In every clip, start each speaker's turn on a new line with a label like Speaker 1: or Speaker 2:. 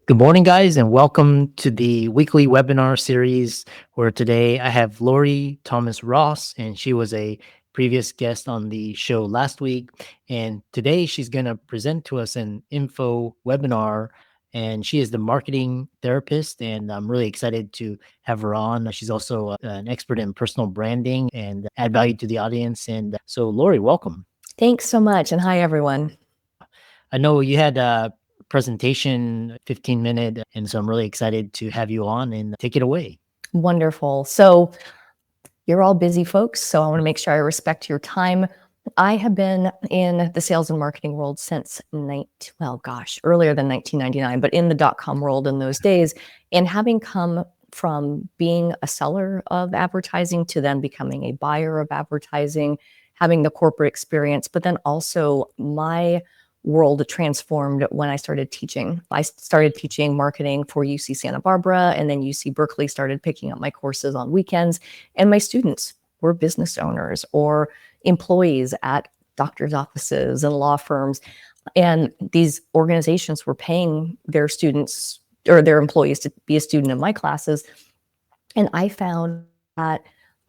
Speaker 1: Good morning, guys, and welcome to the weekly webinar series where today I have Lorrie Thomas Ross, and she was a previous guest on the show last week. And today she's going to present to us an info webinar, and she is the marketing therapist. And I'm really excited to have her on. She's also an expert in personal branding and add value to the audience. And so, Lorrie, welcome.
Speaker 2: Thanks so much. And hi, everyone.
Speaker 1: I know you had a presentation, 15-minute, and so I'm really excited to have you on and take it away.
Speaker 2: Wonderful. So you're all busy folks, so I want to make sure I respect your time. I have been in the sales and marketing world since earlier than 1999, but in the dot-com world in those days. And having come from being a seller of advertising to then becoming a buyer of advertising, having the corporate experience, but then also my world transformed when I started teaching. I started teaching marketing for UC Santa Barbara, and then UC Berkeley started picking up my courses on weekends. And my students were business owners or employees at doctors' offices and law firms. And these organizations were paying their students or their employees to be a student in my classes. And I found that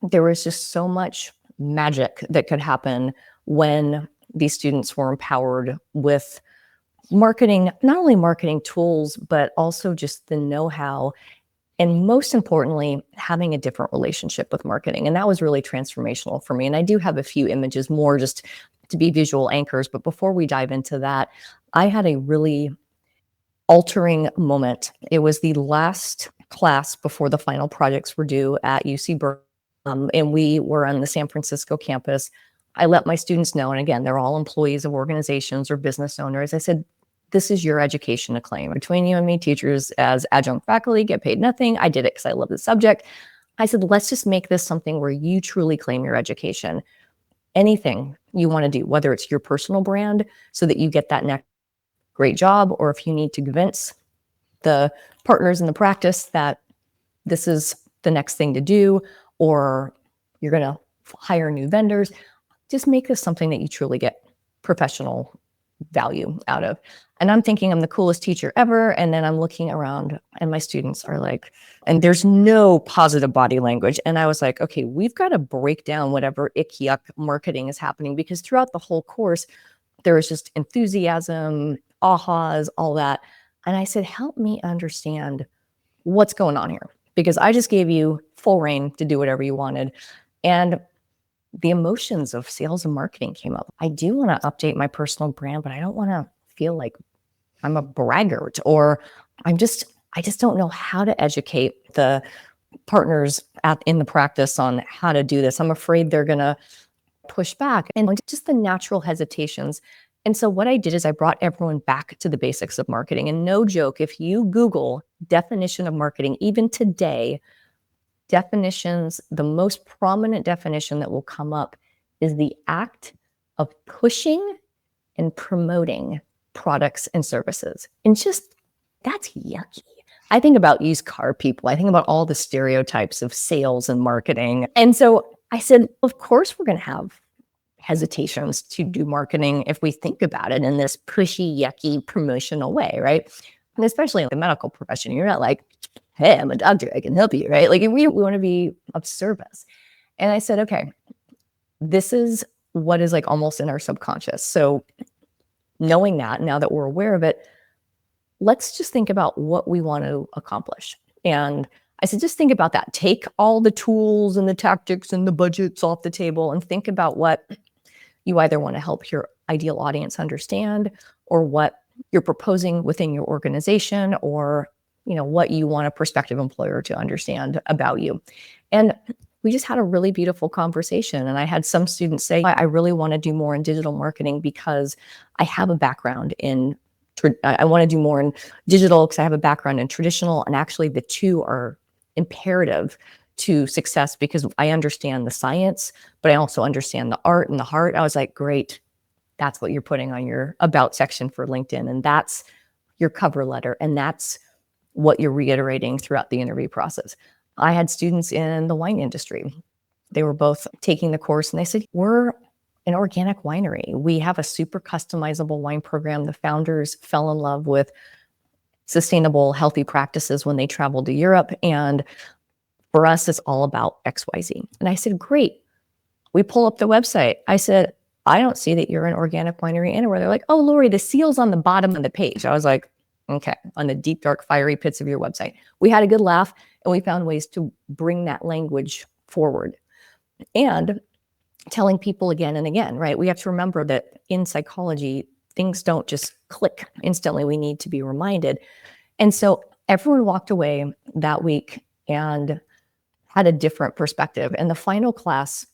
Speaker 2: there was just so much magic that could happen when these students were empowered with marketing, not only marketing tools, but also just the know-how. And most importantly, having a different relationship with marketing. And that was really transformational for me. And I do have a few images more just to be visual anchors. But before we dive into that, I had a really altering moment. It was the last class before the final projects were due at UC Berkeley. And we were on the San Francisco campus. I let my students know, and again, they're all employees of organizations or business owners. I said, this is your education to claim. Between you and me, teachers as adjunct faculty get paid nothing. I did it because I love the subject. I said, let's just make this something where you truly claim your education. Anything you want to do, whether it's your personal brand so that you get that next great job, or if you need to convince the partners in the practice that this is the next thing to do, or you're going to hire new vendors, just make this something that you truly get professional value out of. And I'm thinking I'm the coolest teacher ever. And then I'm looking around and my students are like, and there's no positive body language. And I was like, okay, we've got to break down whatever icky marketing is happening, because throughout the whole course, there was just enthusiasm, ahas, all that. And I said, help me understand what's going on here, because I just gave you full reign to do whatever you wanted. And the emotions of sales and marketing came up. I do want to update my personal brand, but I don't want to feel like I'm a braggart, or I just don't know how to educate the partners in the practice on how to do this. I'm afraid they're going to push back, and just the natural hesitations. And so what I did is I brought everyone back to the basics of marketing. And no joke, if you Google definition of marketing, even today, definitions, the most prominent definition that will come up is the act of pushing and promoting products and services. And just, that's yucky. I think about used car people. I think about all the stereotypes of sales and marketing. And so I said, of course, we're going to have hesitations to do marketing if we think about it in this pushy, yucky, promotional way, right? And especially in the medical profession, you're not like, hey, I'm a doctor, I can help you, right? Like we want to be of service. And I said, okay, this is what is like almost in our subconscious. So knowing that, now that we're aware of it, let's just think about what we want to accomplish. And I said, just think about that. Take all the tools and the tactics and the budgets off the table and think about what you either want to help your ideal audience understand, or what you're proposing within your organization, or what you want a prospective employer to understand about you. And we just had a really beautiful conversation. And I had some students say, I really want to do more in digital marketing because I have a background in, I want to do more in digital because I have a background in traditional. And actually the two are imperative to success, because I understand the science, but I also understand the art and the heart. I was like, great. That's what you're putting on your about section for LinkedIn. And that's your cover letter. And that's what you're reiterating throughout the interview process. I had students in the wine industry. They were both taking the course and they said, we're an organic winery. We have a super customizable wine program. The founders fell in love with sustainable, healthy practices when they travel to Europe. And for us, it's all about XYZ. And I said, great. We pull up the website. I said, I don't see that you're an organic winery anywhere. They're like, oh, Lorrie, the seal's on the bottom of the page. I was like, okay, on the deep, dark, fiery pits of your website. We had a good laugh and we found ways to bring that language forward. And telling people again and again, right? We have to remember that in psychology, things don't just click instantly. We need to be reminded. And so everyone walked away that week and had a different perspective. And the final class,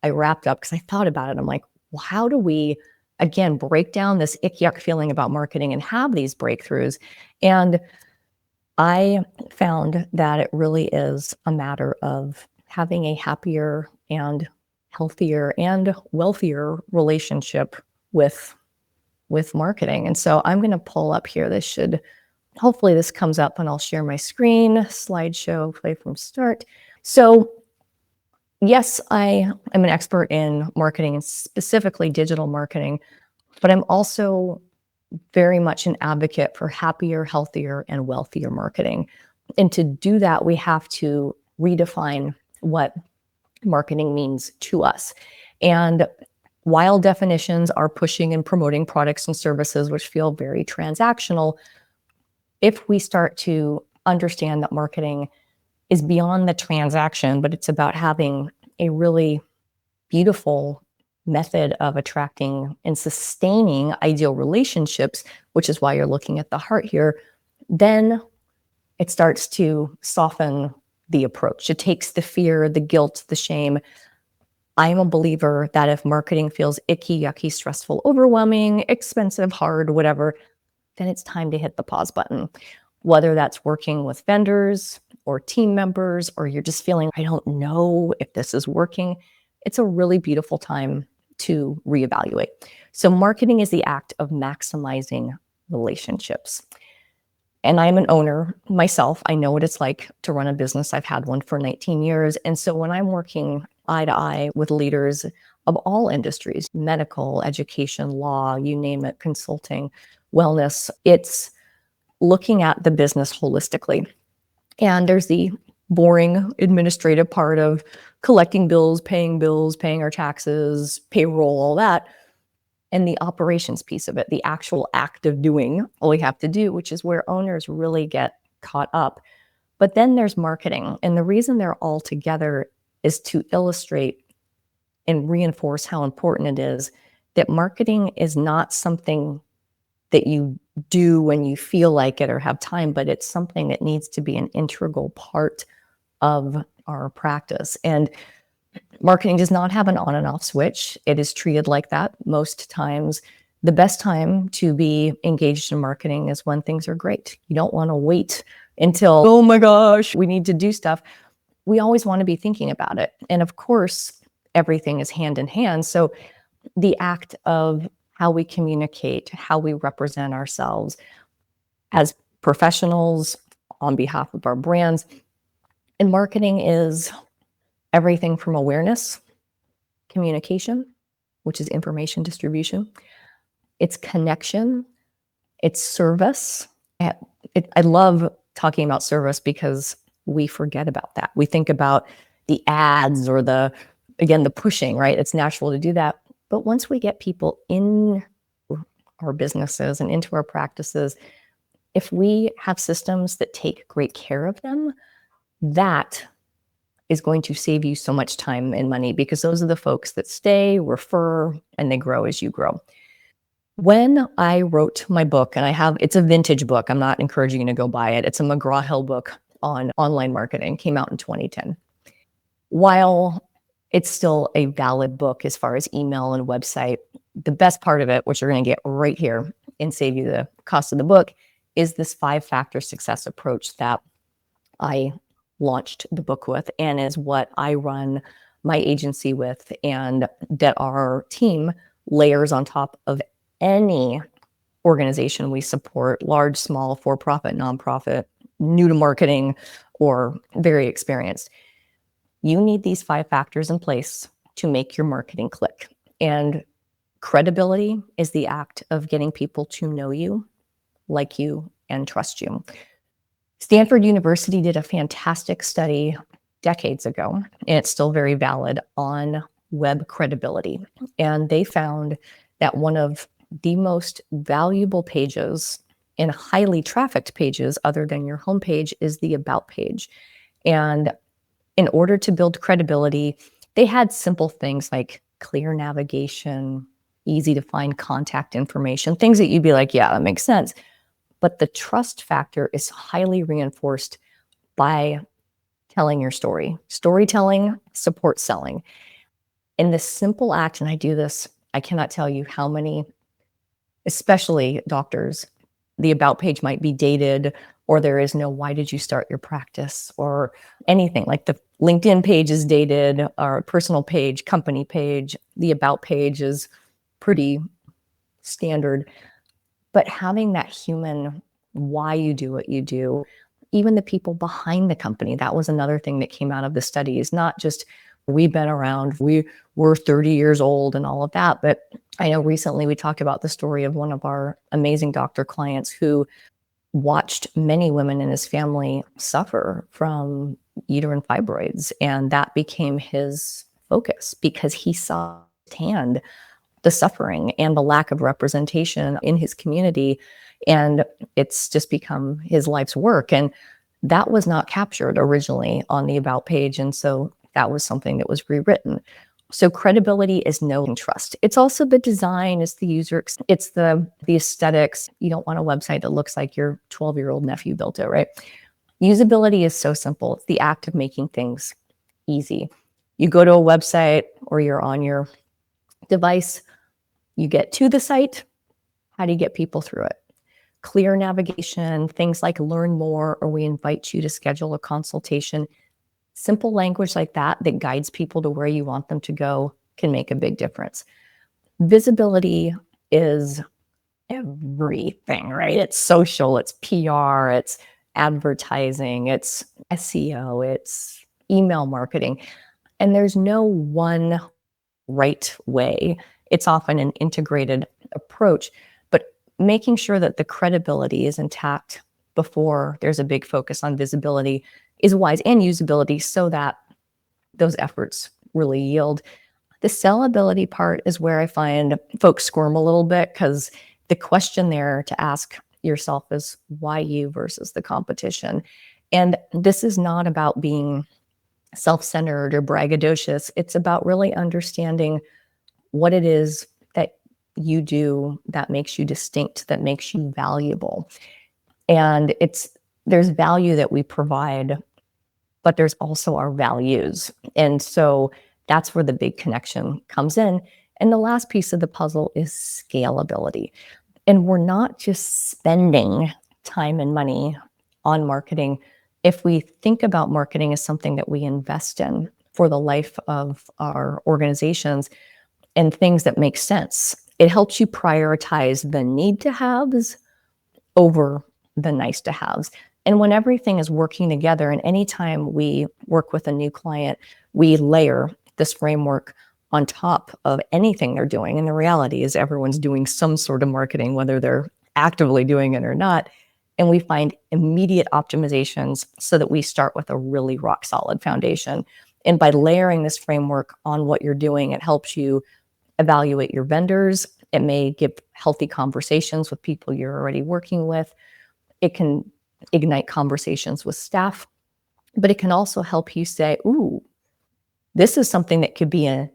Speaker 2: I wrapped up because I thought about it. I'm like, well, how do we, again, break down this ick yuck feeling about marketing and have these breakthroughs? And I found that it really is a matter of having a happier and healthier and wealthier relationship with marketing. And so I'm going to pull up here. Hopefully this comes up and I'll share my screen, slideshow, play from start. So yes, I am an expert in marketing and specifically digital marketing, but I'm also very much an advocate for happier, healthier, and wealthier marketing. And to do that, we have to redefine what marketing means to us. And while definitions are pushing and promoting products and services which feel very transactional, if we start to understand that marketing is beyond the transaction, but it's about having a really beautiful method of attracting and sustaining ideal relationships, which is why you're looking at the heart here, then it starts to soften the approach. It takes the fear, the guilt, the shame. I'm a believer that if marketing feels icky, yucky, stressful, overwhelming, expensive, hard, whatever, then it's time to hit the pause button. Whether that's working with vendors or team members, or you're just feeling, I don't know if this is working, it's a really beautiful time to reevaluate. So marketing is the act of maximizing relationships. And I'm an owner myself. I know what it's like to run a business. I've had one for 19 years. And so when I'm working eye to eye with leaders of all industries, medical, education, law, you name it, consulting, wellness, it's looking at the business holistically. And there's the boring administrative part of collecting bills, paying our taxes, payroll, all that. And the operations piece of it, the actual act of doing all we have to do, which is where owners really get caught up. But then there's marketing. And the reason they're all together is to illustrate and reinforce how important it is that marketing is not something that you do when you feel like it or have time, but it's something that needs to be an integral part of our practice. And marketing does not have an on and off switch. It is treated like that most times. The best time to be engaged in marketing is when things are great. You don't want to wait until, oh my gosh, we need to do stuff. We always want to be thinking about it. And of course, everything is hand in hand. So the act of how we communicate, how we represent ourselves as professionals on behalf of our brands. And marketing is everything from awareness, communication, which is information distribution, it's connection, it's service. I love talking about service because we forget about that. We think about the ads or the pushing, right? It's natural to do that. But once we get people in our businesses and into our practices, if we have systems that take great care of them, that is going to save you so much time and money, because those are the folks that stay, refer, and they grow as you grow. When I wrote my book, and it's a vintage book, I'm not encouraging you to go buy it. It's a McGraw-Hill book on online marketing, came out in 2010. While it's still a valid book as far as email and website, the best part of it, which you're going to get right here and save you the cost of the book, is this 5-factor success approach that I launched the book with, and is what I run my agency with, and that our team layers on top of any organization we support, large, small, for-profit, nonprofit, new to marketing, or very experienced. You need these 5 factors in place to make your marketing click. And credibility is the act of getting people to know you, like you, and trust you. Stanford University did a fantastic study decades ago, and it's still very valid, on web credibility. And they found that one of the most valuable pages and highly trafficked pages, other than your homepage, is the About page. And in order to build credibility, they had simple things like clear navigation, easy to find contact information, things that you'd be like, yeah, that makes sense. But the trust factor is highly reinforced by telling your story. Storytelling supports selling. In this simple act, and I do this, I cannot tell you how many, especially doctors, the About page might be dated, or there is no why did you start your practice, or anything. Like the LinkedIn page is dated, our personal page, company page, the About page is pretty standard. But having that human why you do what you do, even the people behind the company, that was another thing that came out of the study, is not just we've been around, we were 30 years old and all of that. But I know recently we talked about the story of one of our amazing doctor clients who watched many women in his family suffer from uterine fibroids. And that became his focus because he saw firsthand the suffering and the lack of representation in his community. And it's just become his life's work. And that was not captured originally on the About page. And so that was something that was rewritten. So credibility is knowing trust. It's also the design, it's the user, it's the aesthetics. You don't want a website that looks like your 12-year-old nephew built it, right? Usability is so simple. It's the act of making things easy. You go to a website or you're on your device, you get to the site. How do you get people through it? Clear navigation, things like learn more, or we invite you to schedule a consultation. Simple language like that that guides people to where you want them to go can make a big difference. Visibility is everything, right? It's social, it's PR, it's advertising, it's SEO, it's email marketing. And there's no one right way. It's often an integrated approach, but making sure that the credibility is intact before there's a big focus on visibility is wise, and usability, so that those efforts really yield. The sellability part is where I find folks squirm a little bit, because the question there to ask yourself is why you versus the competition. And this is not about being self-centered or braggadocious. It's about really understanding what it is that you do that makes you distinct, that makes you valuable. And there's value that we provide, but there's also our values. And so that's where the big connection comes in. And the last piece of the puzzle is scalability. And we're not just spending time and money on marketing. If we think about marketing as something that we invest in for the life of our organizations and things that make sense, it helps you prioritize the need to haves over the nice to haves. And when everything is working together, and anytime we work with a new client, we layer this framework on top of anything they're doing. And the reality is everyone's doing some sort of marketing, whether they're actively doing it or not. And we find immediate optimizations so that we start with a really rock solid foundation. And by layering this framework on what you're doing, it helps you evaluate your vendors. It may give healthy conversations with people you're already working with. It can ignite conversations with staff, but it can also help you say, ooh, this is something that could be a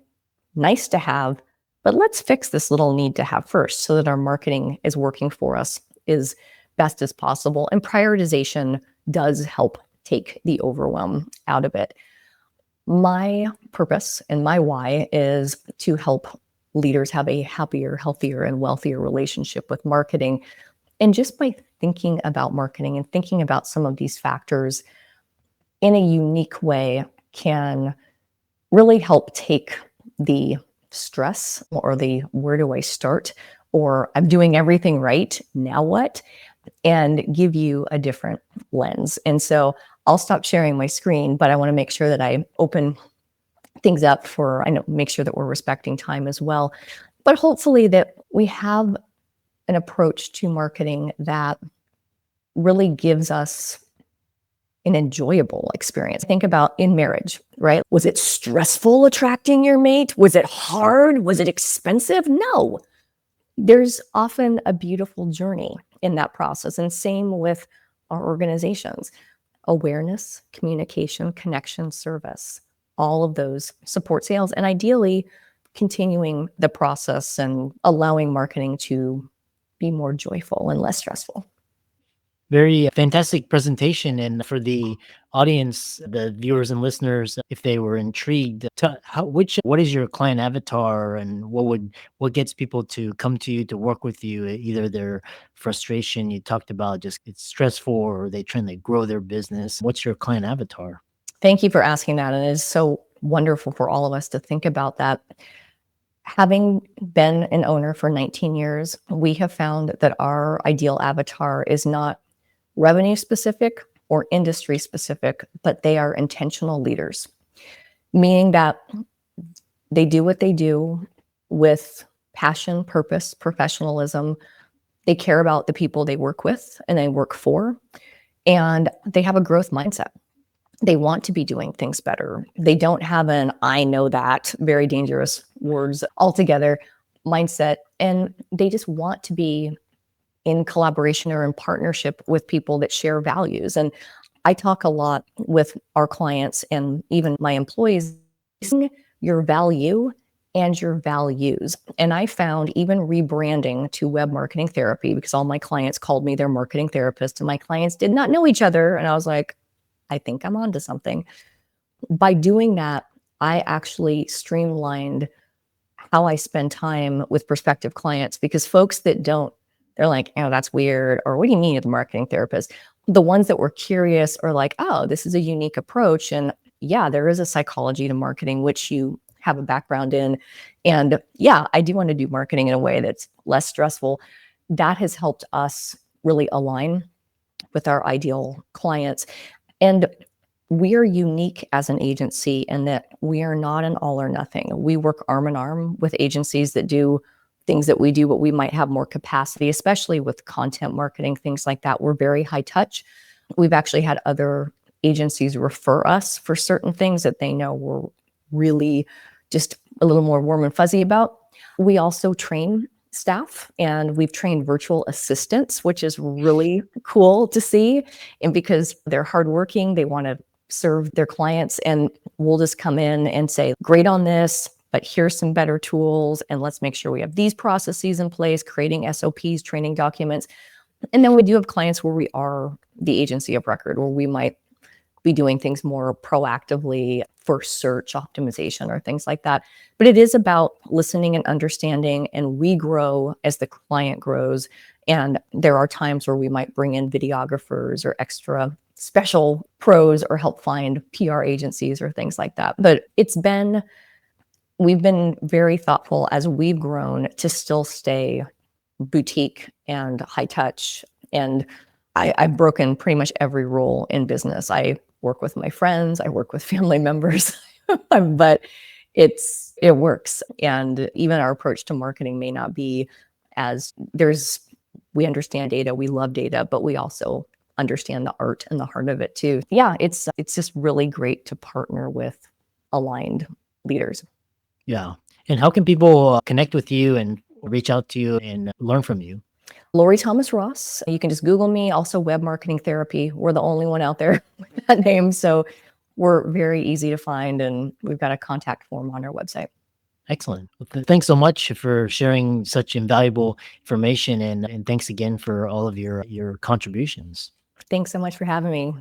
Speaker 2: nice to have, but let's fix this little need to have first so that our marketing is working for us as best as possible. And prioritization does help take the overwhelm out of it. My purpose and my why is to help leaders have a happier, healthier, and wealthier relationship with marketing. And just by thinking about marketing and thinking about some of these factors in a unique way can really help take the stress or the where do I start, or I'm doing everything right, now what, and give you a different lens. And so I'll stop sharing my screen, but I want to make sure that I open things up for, I know, make sure that we're respecting time as well. But hopefully that we have an approach to marketing that really gives us an enjoyable experience. Think about in marriage, right? Was it stressful attracting your mate? Was it hard? Was it expensive? No. There's often a beautiful journey in that process. And same with our organizations. Awareness, communication, connection, service, all of those support sales, and ideally continuing the process and allowing marketing to be more joyful and less stressful.
Speaker 1: Very fantastic presentation. And for the audience, the viewers and listeners, if they were intrigued, what is your client avatar, and what gets people to come to you to work with you? Either their frustration you talked about, just it's stressful, or they trying to grow their business. What's your client avatar?
Speaker 2: Thank you for asking that. And it is so wonderful for all of us to think about that. Having been an owner for 19 years, we have found that our ideal avatar is not revenue specific or industry specific, but they are intentional leaders, meaning that they do what they do with passion, purpose, professionalism. They care about the people they work with and they work for, and they have a growth mindset. They want to be doing things better. They don't have an I know that, very dangerous words altogether, mindset. And they just want to be in collaboration or in partnership with people that share values. And I talk a lot with our clients and even my employees, your value and your values. And I found even rebranding to web marketing therapy, because all my clients called me their marketing therapist and my clients did not know each other. And I was like, I think I'm onto something. By doing that, I actually streamlined how I spend time with prospective clients, because folks that don't, they're like, oh, that's weird. Or what do you mean you're the marketing therapist? The ones that were curious are like, oh, this is a unique approach. And yeah, there is a psychology to marketing, which you have a background in. And yeah, I do want to do marketing in a way that's less stressful. That has helped us really align with our ideal clients. And we are unique as an agency in that we are not an all or nothing. We work arm in arm with agencies that do things that we do, but we might have more capacity, especially with content marketing, things like that. We're very high touch. We've actually had other agencies refer us for certain things that they know we're really just a little more warm and fuzzy about. We also train staff, and we've trained virtual assistants, which is really cool to see. And because they're hardworking, they want to serve their clients, and we'll just come in and say, great on this, but here's some better tools, and let's make sure we have these processes in place, creating SOPs, training documents. And then we do have clients where we are the agency of record, where we might be doing things more proactively for search optimization or things like that. But it is about listening and understanding, and we grow as the client grows. And there are times where we might bring in videographers or extra special pros or help find PR agencies or things like that. But we've been very thoughtful as we've grown to still stay boutique and high touch. And I've broken pretty much every rule in business. I work with my friends, I work with family members, but it works. And even our approach to marketing may not be we understand data, we love data, but we also understand the art and the heart of it too. Yeah, it's just really great to partner with aligned leaders.
Speaker 1: Yeah. And how can people connect with you and reach out to you and learn from you?
Speaker 2: Lorrie Thomas Ross. You can just Google me. Also, web marketing therapy. We're the only one out there with that name. So we're very easy to find, and we've got a contact form on our website.
Speaker 1: Excellent. Well, thanks so much for sharing such invaluable information, and thanks again for all of your contributions.
Speaker 2: Thanks so much for having me.